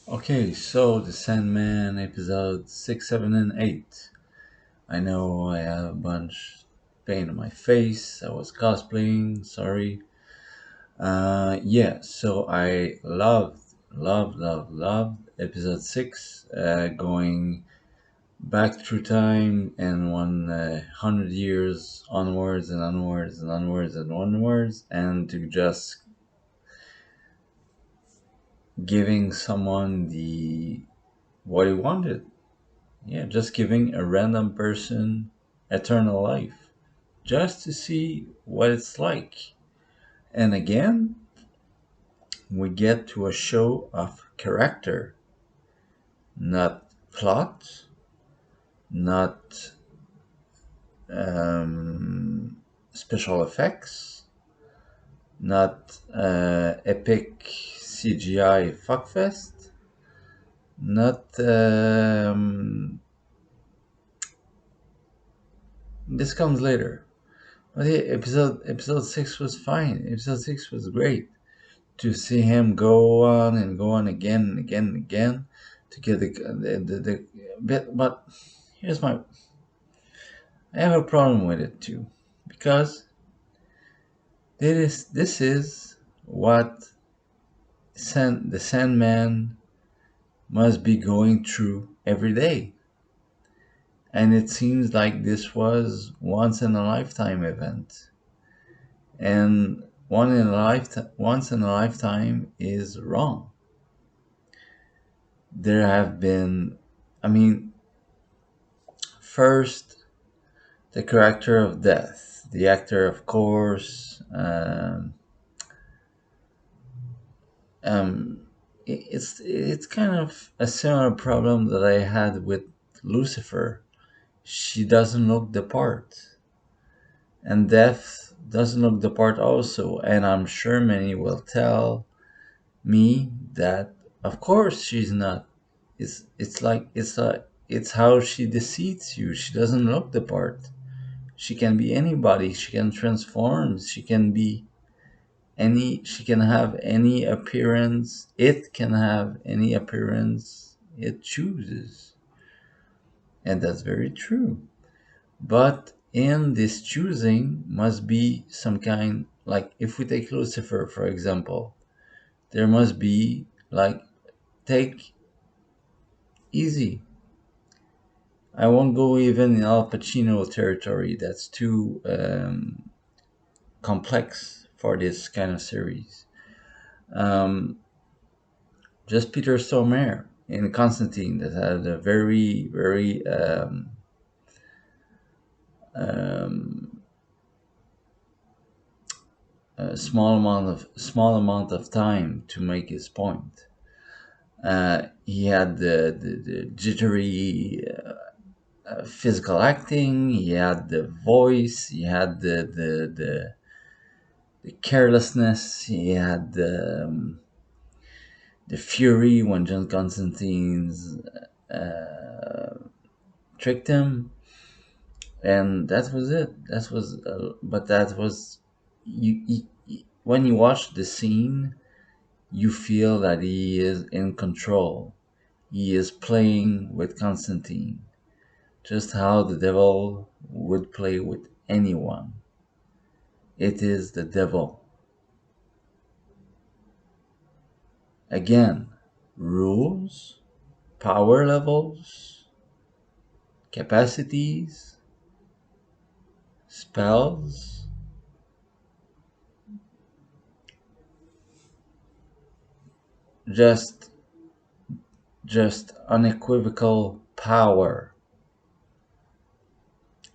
Okay, so the Sandman episode 6, 7, and 8. I know I have a bunch pain on my face. I was cosplaying, sorry. Yeah, so I loved episode 6, going back through time and 100 years onwards and onwards and onwards and onwards, and to just giving someone the what he wanted. Yeah, just giving a random person eternal life just to see what it's like. And again, we get to a show of character, not plot, not special effects, not epic CGI fuckfest, not. This comes later. But yeah, episode 6 was fine. Episode 6 was great. To see him go on and go on again and again and again to get the bit. But here's my I have a problem with it too, because this is what the Sandman must be going through every day, and it seems like this was once in a lifetime event, and once in a lifetime is wrong. There have been, I mean, first, the character of death, the actor, of course. Um, it's kind of a similar problem that I had with Lucifer. She doesn't look the part, and Death doesn't look the part also. And I'm sure many will tell me that, of course, she's not. It's how she deceives you. She doesn't look the part. She can be anybody. She can transform. She can have any appearance. It can have any appearance it chooses. And that's very true. But in this choosing must be some kind, like if we take Lucifer for example, there must be like, take easy. I won't go even in Al Pacino territory. That's too complex for this kind of series. Um, just Peter Stormare in Constantine that had a very um, small amount of time to make his point. He had the jittery physical acting. He had the voice. He had the carelessness. He had the fury when John Constantine's tricked him, and that was it. But that was when you watch the scene, you feel that he is in control. He is playing with Constantine, just how the devil would play with anyone. It is the devil. Again, rules, power levels, capacities, spells, just unequivocal power.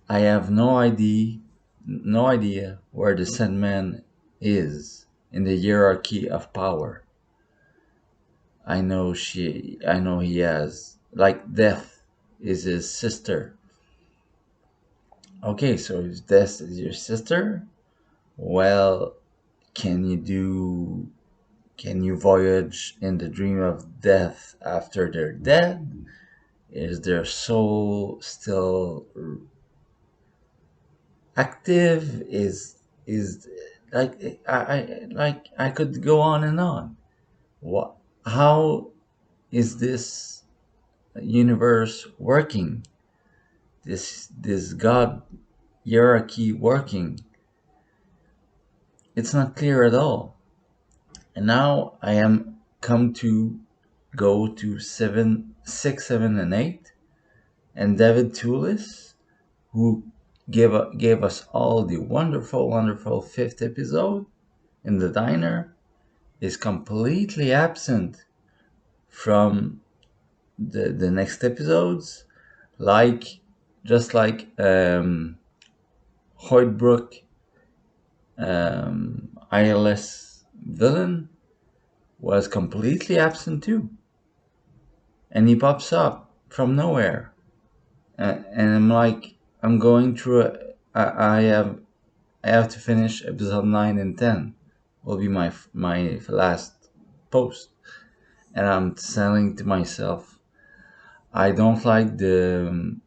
I have no idea where the Sandman is in the hierarchy of power. I know he has, like, Death is his sister. Okay, so if Death is your sister, well, can you do can you voyage in the dream of death after they're dead? Is their soul still active? Is like I could go on and on. What? How? is this universe working? This God hierarchy working? It's not clear at all. And now I am come to go to 7, 6, 7, and 8, and David Toulis, who gave us all the wonderful, wonderful fifth episode in the diner, is completely absent from the next episodes, like just like Hoytbrook, ILS villain, was completely absent too, and he pops up from nowhere, and I'm like, I'm going through I have to finish episode 9 and 10. Will be my last post, and I'm telling to myself, I don't like the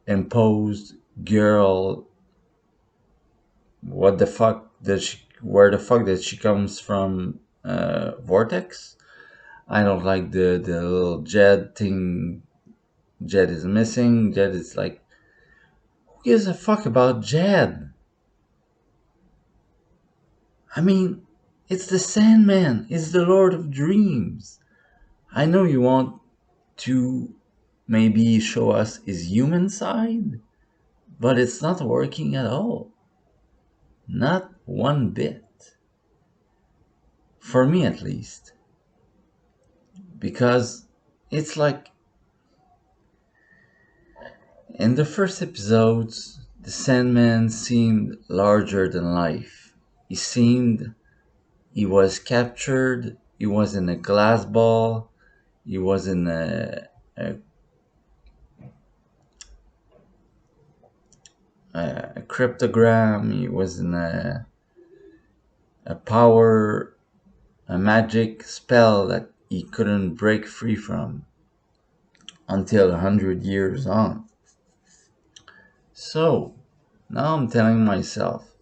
imposed girl. What the fuck that she? Where the fuck that she comes from? Vortex. I don't like the little Jed thing. Jed is missing. Jed is like, who gives a fuck about Jed? I mean, it's the Sandman. It's the Lord of Dreams. I know you want to maybe show us his human side, but it's not working at all. Not one bit. For me, at least. Because it's like, in the first episodes, the Sandman seemed larger than life. He was captured, he was in a glass ball, he was in a cryptogram, he was in a power, a magic spell that he couldn't break free from until 100 years on. So, now I'm telling myself,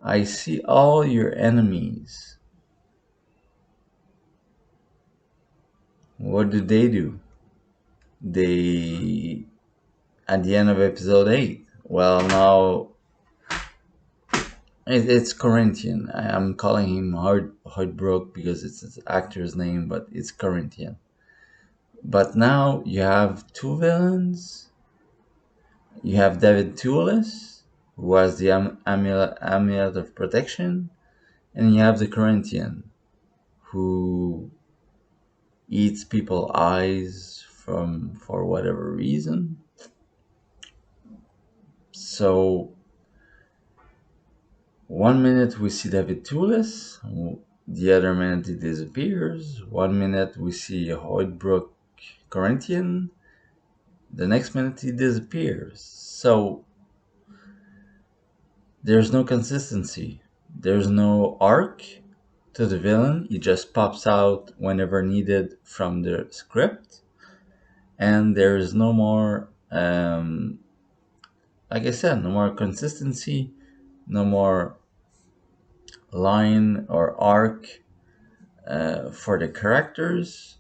I see all your enemies. What do? They, at the end of episode 8, well, now it's Corinthian. I'm calling him Heartbroke because it's his actor's name, but it's Corinthian. But now you have two villains. You have David Toulis, who has the amulet of protection, and you have the Corinthian, who eats people's eyes for whatever reason. So 1 minute we see David Toulis, the other minute he disappears. 1 minute we see Hoytbrook Corinthian, the next minute he disappears. So there's no consistency. There's no arc to the villain. He just pops out whenever needed from the script. And there's no more, like I said, no more consistency, no more line or arc for the characters.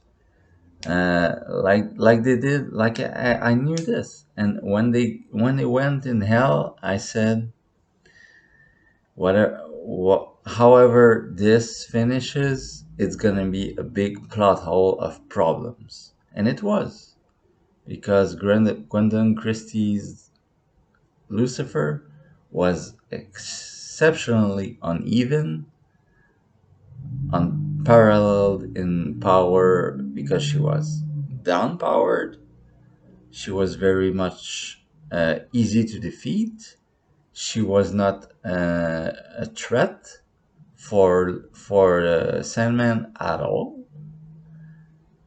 Like they did, like I knew this, and when they went in hell, I said, however this finishes, it's gonna be a big plot hole of problems, and it was, because Gwendolyn Christie's Lucifer was exceptionally uneven, unparalleled in power, because she was downpowered. She was very much easy to defeat. She was not a threat for Sandman at all.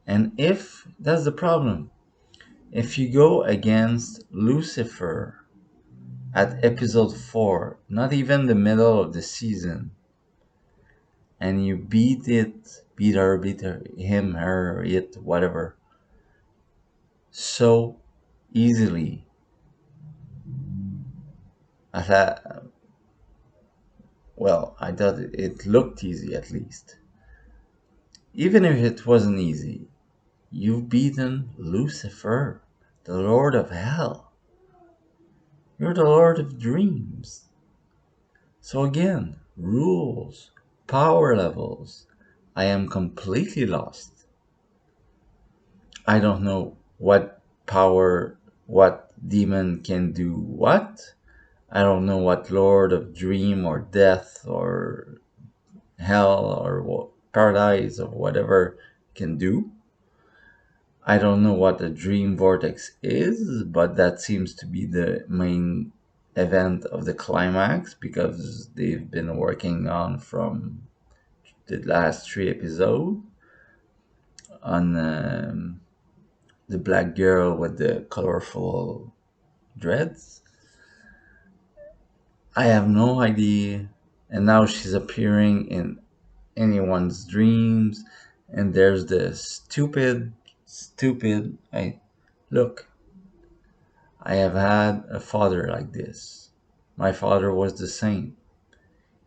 And if that's the problem, if you go against Lucifer at episode 4, not even the middle of the season, and you beat him, her, it, whatever, so easily, I thought, well, I thought it looked easy, at least. Even if it wasn't easy, You've beaten Lucifer, the Lord of Hell. You're the Lord of Dreams. So again, rules, power levels. I am completely lost. I don't know what power, what demon can do what. I don't know what Lord of Dream or Death or Hell or Paradise or whatever can do. I don't know what a dream vortex is, but that seems to be the main event of the climax because they've been working on from the last three episodes on the black girl with the colorful dreads. I have no idea. And now she's appearing in anyone's dreams. And there's the stupid. Look, I have had a father like this. My father was the same.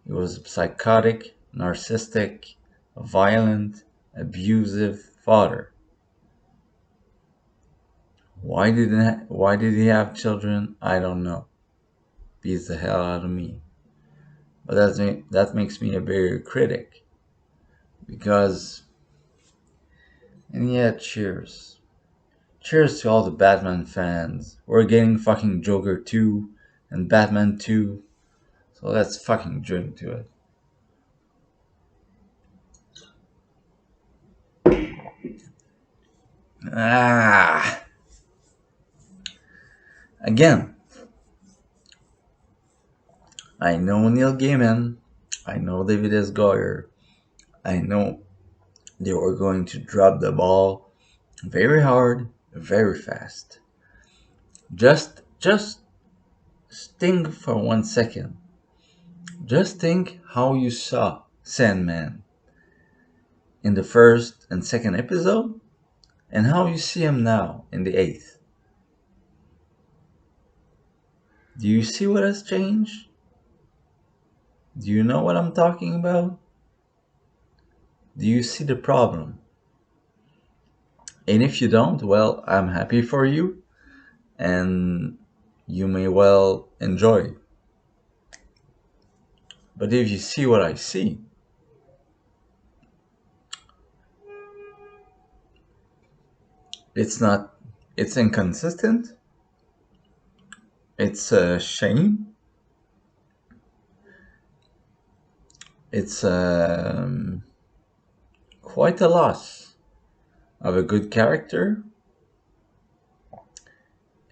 He was a psychotic, narcissistic, violent, abusive father. Why did he have children? I don't know. Beats the hell out of me. But that makes me a bigger critic. Because, and yeah, cheers. Cheers to all the Batman fans. We're getting fucking Joker 2 and Batman 2. So let's fucking drink to it. Ah! Again, I know Neil Gaiman. I know David S. Goyer. I know they were going to drop the ball very hard, very fast. Just think for 1 second. Just think how you saw Sandman in the first and second episode and how you see him now in the eighth. Do you see what has changed? Do you know what I'm talking about? Do you see the problem? And if you don't, well, I'm happy for you and you may well enjoy. But if you see what I see, it's not, it's inconsistent, it's a shame, it's quite a loss of a good character,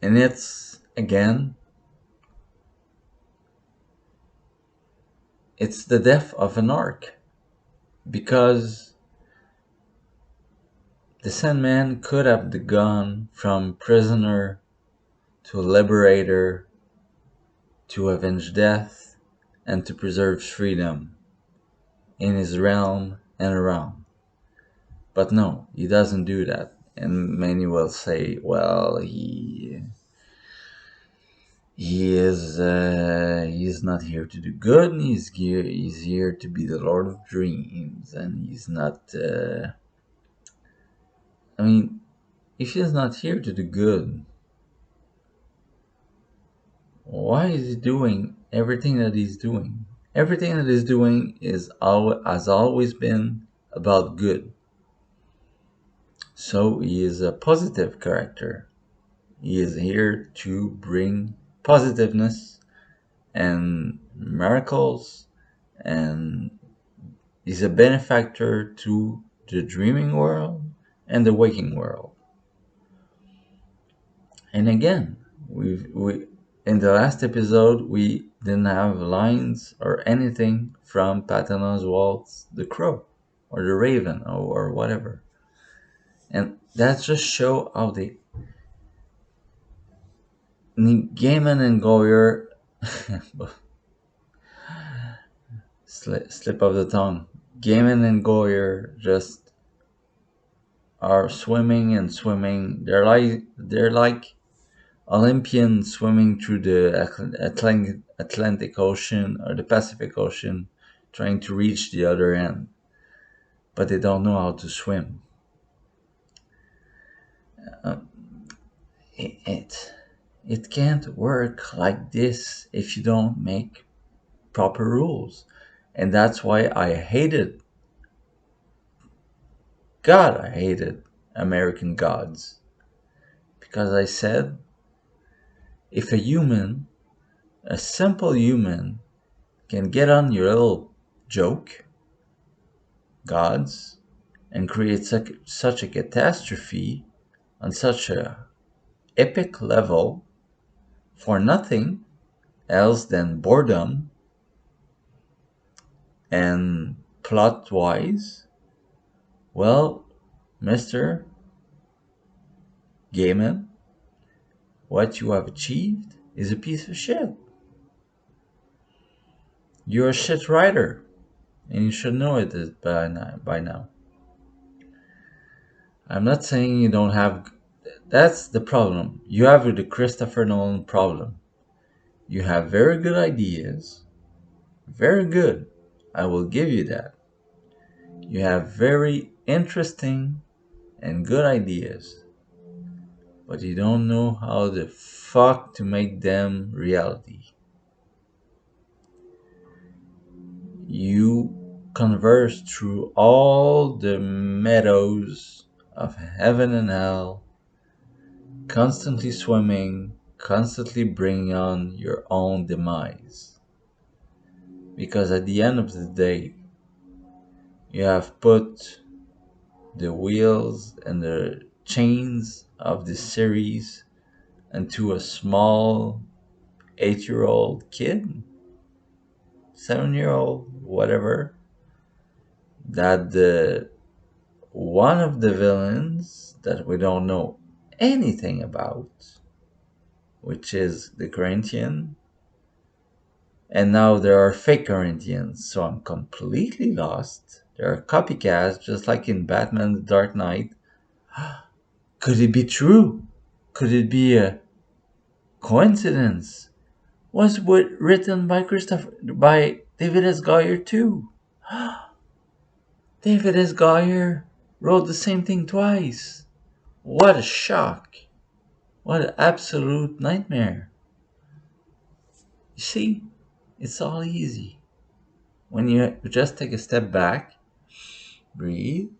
and it's, again, it's the death of an arc, because the Sandman could have gone from prisoner to liberator to avenge death and to preserve freedom in his realm and around. But no, he doesn't do that. And many will say, well, he is not here to do good. He's here to be the Lord of Dreams, and he's not. I mean, if he's not here to do good, why is he doing everything that he's doing? Everything that he's doing has always been about good. So he is a positive character. He is here to bring positiveness and miracles, and he's a benefactor to the dreaming world and the waking world. And again, we in the last episode we didn't have lines or anything from Patton Oswalt's The Crow or The Raven or whatever. And that just show how the Gaiman and Goyer slip of the tongue. Gaiman and Goyer just are swimming and swimming. They're like Olympians swimming through the Atlantic Ocean or the Pacific Ocean, trying to reach the other end, but they don't know how to swim. It it can't work like this if you don't make proper rules. And that's why I hated, God, I hated American Gods. Because I said, if a human, a simple human, can get on your little joke, gods, and create such a catastrophe on such a epic level for nothing else than boredom and plot wise, well, Mr. Gaiman, what you have achieved is a piece of shit. You're a shit writer, and you should know it by now. I'm not saying you don't have. That's the problem. You have the Christopher Nolan problem. You have very good ideas. Very good. I will give you that. You have very interesting and good ideas. But you don't know how the fuck to make them reality. You converse through all the meadows of heaven and hell, constantly swimming, constantly bringing on your own demise. Because at the end of the day, you have put the wheels and the chains of this series into a small 8-year-old kid, 7-year-old, whatever, that the one of the villains that we don't know anything about, which is the Corinthian, and now there are fake Corinthians, so I'm completely lost. There are copycats, just like in Batman The Dark Knight. Could it be true? Could it be a coincidence? Was it written by David S. Goyer too? David S. Goyer wrote the same thing twice. What a shock. What an absolute nightmare. You see, it's all easy. When you just take a step back, breathe,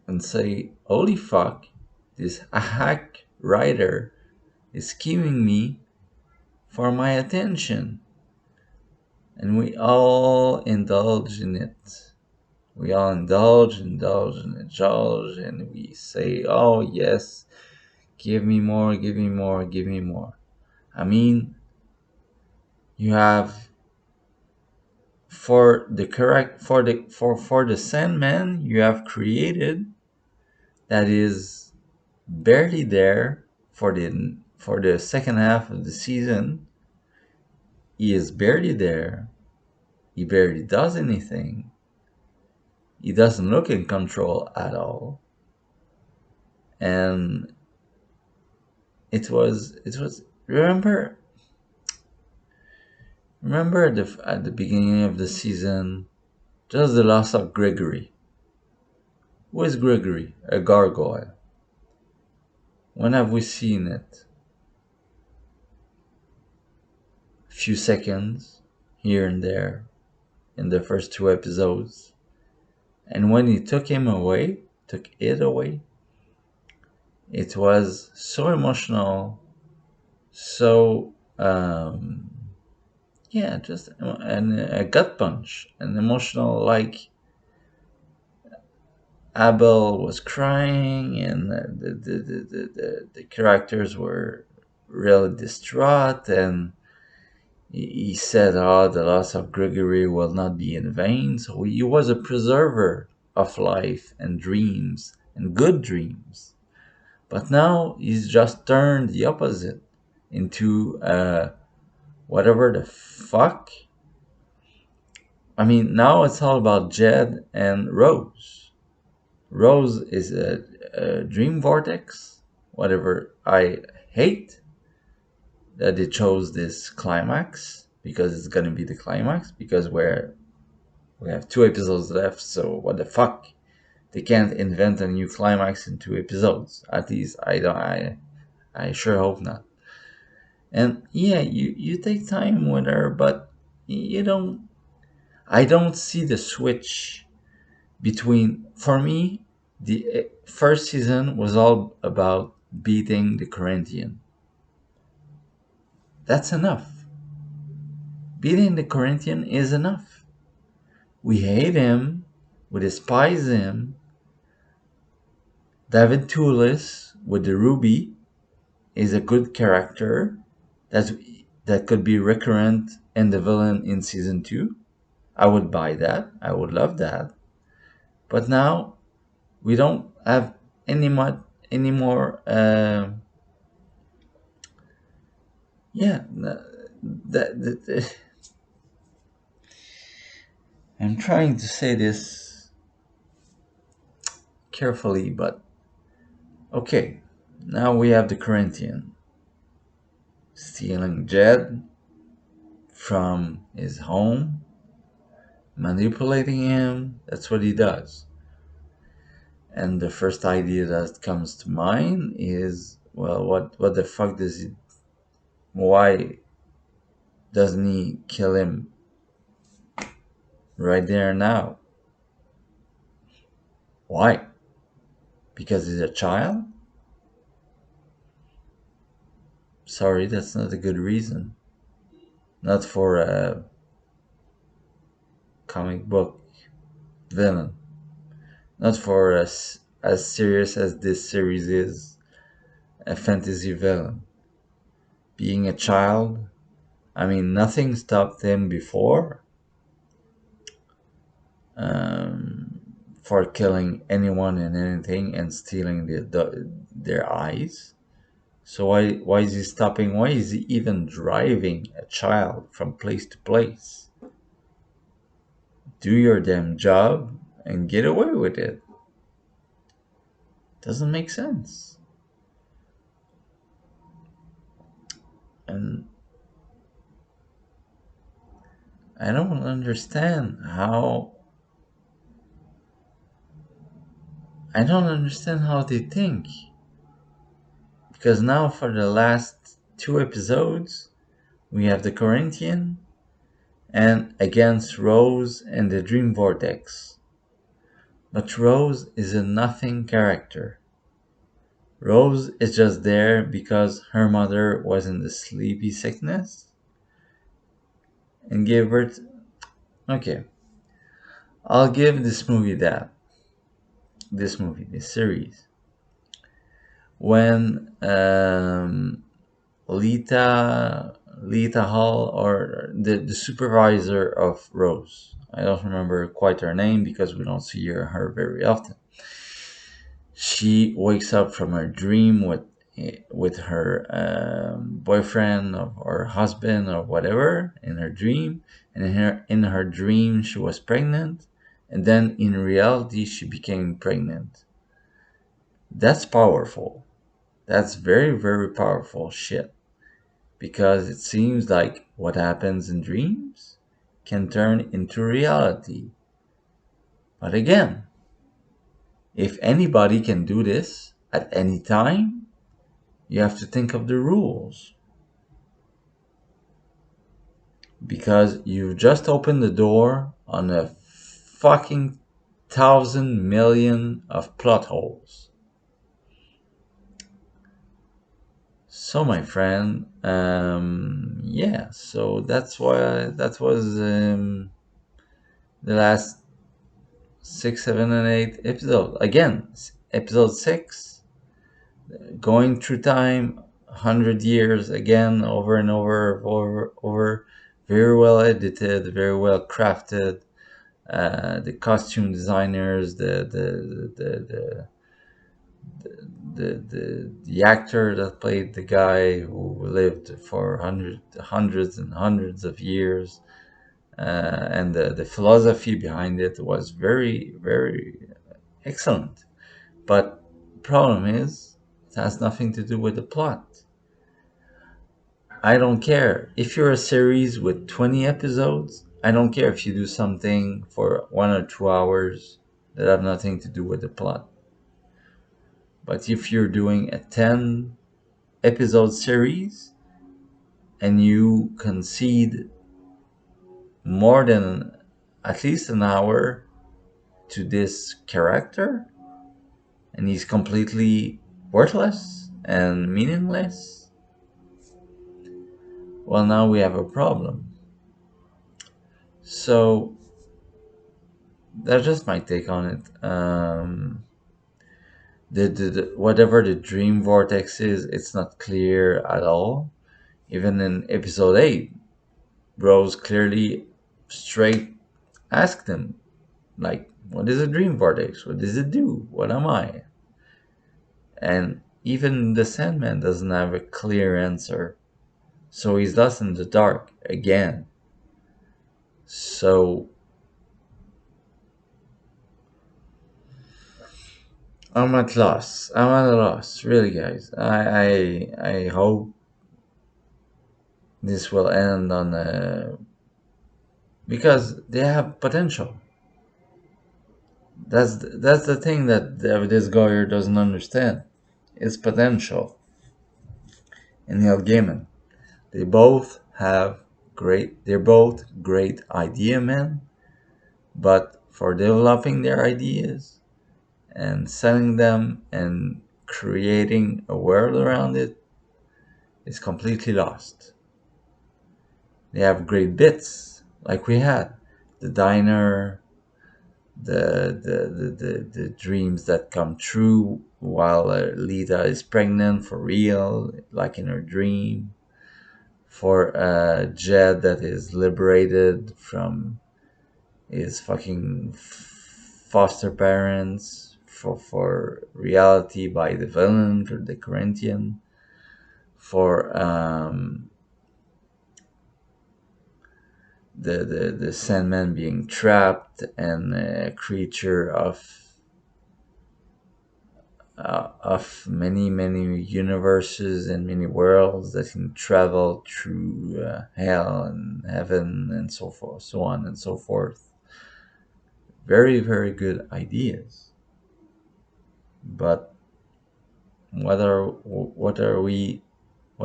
and say, holy fuck, this hack writer is scheming me for my attention. And we all indulge in it. We all indulge, and we say, oh yes, give me more, give me more, give me more. I mean, you have for the Sandman you have created that is barely there for the second half of the season. He is barely there. He barely does anything. He doesn't look in control at all. And it was remember at the beginning of the season, just the loss of Gregory. Who is Gregory? A gargoyle. When have we seen it? A few seconds here and there in the first two episodes. And when he took it away, it was so emotional, so yeah, just a gut punch, an emotional, like Abel was crying, and the characters were really distraught, and he said, oh, the loss of Gregory will not be in vain. So he was a preserver of life and dreams and good dreams. But now he's just turned the opposite into whatever the fuck. I mean, now it's all about Jed and Rose. Rose is a dream vortex, whatever. I hate that they chose this climax, because it's gonna be the climax, because we have 2 episodes left, so what the fuck? They can't invent a new climax in 2 episodes. At least I don't. I sure hope not. And yeah, you take time with her, but you don't. I don't see the switch between. For me, the first season was all about beating the Corinthian. That's enough. Beating the Corinthian is enough. We hate him. We despise him. David Toulis with the Ruby is a good character that that could be recurrent in the villain in season 2. I would buy that. I would love that. But now we don't have any more. Yeah, I'm trying to say this carefully, but okay. Now we have the Corinthian stealing Jed from his home, manipulating him. That's what he does. And the first idea that comes to mind is, well, what the fuck does he? Why doesn't he kill him right there and now? Why? Because he's a child? Sorry, that's not a good reason. Not for a comic book villain. Not for as serious as this series is, a fantasy villain. Being a child, I mean, nothing stopped him before um, for killing anyone and anything and stealing their eyes. So why is he stopping? Why is he even driving a child from place to place? Do your damn job and get away with it. Doesn't make sense. And I don't understand how. I don't understand how they think. Because now, for the last 2 episodes, we have the Corinthian and against Rose and the Dream Vortex. But Rose is a nothing character. Rose is just there because her mother was in the sleepy sickness and gave birth. Okay, I'll give this movie that. This series. When Lita Hall, or the supervisor of Rose. I don't remember quite her name because we don't see her very often. She wakes up from her dream with her boyfriend or husband or whatever in her dream, and in her dream she was pregnant, and then in reality she became pregnant. That's powerful. That's very, very powerful shit. Because it seems like what happens in dreams can turn into reality. But again, if anybody can do this at any time, you have to think of the rules. Because you've just opened the door on a fucking 1,000,000,000 of plot holes. So, my friend, yeah, so that's why that was the last 6, 7, and 8 episode. Again, episode 6, going through time, 100 years again, over and over. Very well edited, very well crafted. The costume designers, the actor that played the guy who lived for hundreds and hundreds of years, and the philosophy behind it was very, very excellent. But the problem is, it has nothing to do with the plot. I don't care if you're a series with 20 episodes. I don't care if you do something for 1 or 2 hours. that have nothing to do with the plot. But if you're doing a 10 episode series and you concede more than at least an hour to this character, and he's completely worthless and meaningless, well, now we have a problem. So that's just my take on it. Whatever the dream vortex is, it's not clear at all. Even in episode 8, Rose clearly straight asked him, like, what is a dream vortex? What does it do? What am I? And even the Sandman doesn't have a clear answer. So he's lost in the dark again. So I'm at loss. I'm at a loss, really, guys. I hope this will end on a, because they have potential. That's the thing that this Goyer doesn't understand. It's potential. And Neil Gaiman, they both have great. They're both great idea men, but for developing their ideas and selling them and creating a world around it is completely lost. They have great bits, like we had the diner, the dreams that come true while Lita is pregnant for real, like in her dream. For Jed that is liberated from his fucking foster parents, for reality by the villain, for the Corinthian, for the Sandman being trapped and a creature of many universes and many worlds that can travel through hell and heaven and so forth, so on and so forth. Very good ideas, but what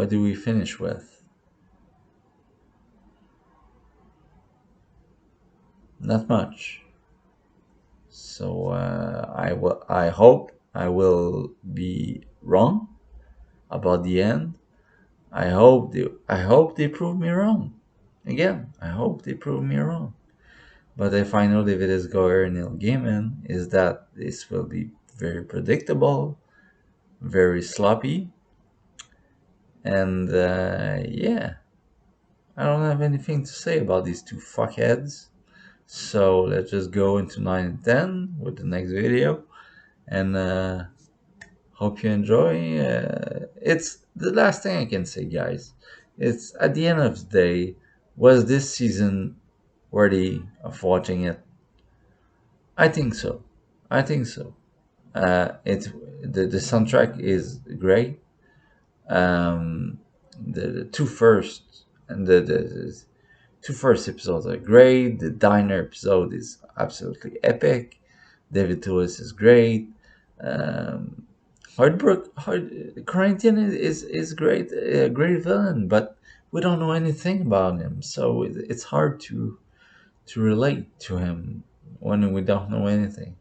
do we finish with? Not much. So I hope I will be wrong about the end. I hope they prove me wrong. Again, I hope they prove me wrong. But if I know David is Goyer and Neil Gaiman, is that this will be very predictable, very sloppy, and yeah, I don't have anything to say about these two fuckheads. So let's just go into 9 and 10 with the next video, and hope you enjoy. It's the last thing I can say, guys. It's at the end of the day, was this season worthy of watching it? I think so. I think so. It's the soundtrack is great. The two first and the two first episodes are great. The diner episode is absolutely epic. David Lewis is great. Um, Corinthian is great, a great villain, but we don't know anything about him, so it's hard to relate to him when we don't know anything.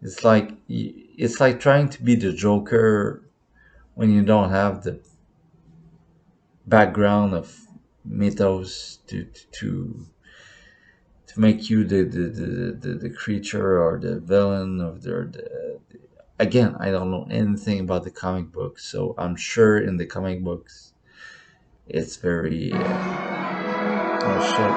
It's like trying to be the Joker when you don't have the background of mythos to make you the creature or the villain of the again, I don't know anything about the comic books, so I'm sure in the comic books it's very oh shit.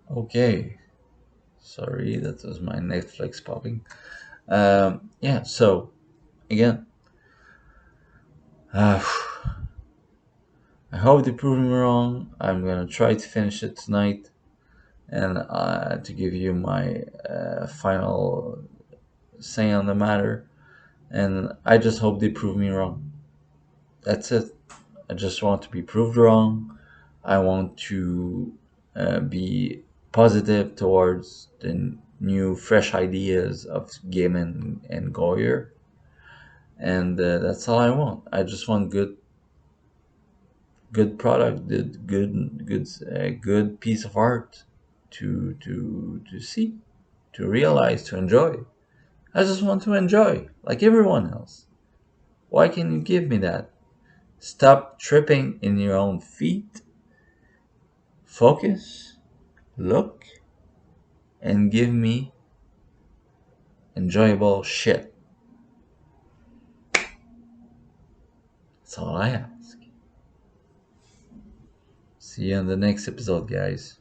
Okay, sorry, that was my Netflix popping. Yeah, so again, uh, I hope they prove me wrong. I'm gonna try to finish it tonight and to give you my final say on the matter. And I just hope they prove me wrong. That's it. I just want to be proved wrong. I want to be positive towards the new, fresh ideas of Gaiman and Goyer, and that's all I want. I just want good product, good piece of art to see, to realize, to enjoy. I just want to enjoy like everyone else. Why can you give me that? Stop tripping in your own feet. Focus, look, and give me enjoyable shit. That's all I ask. See you on the next episode, guys.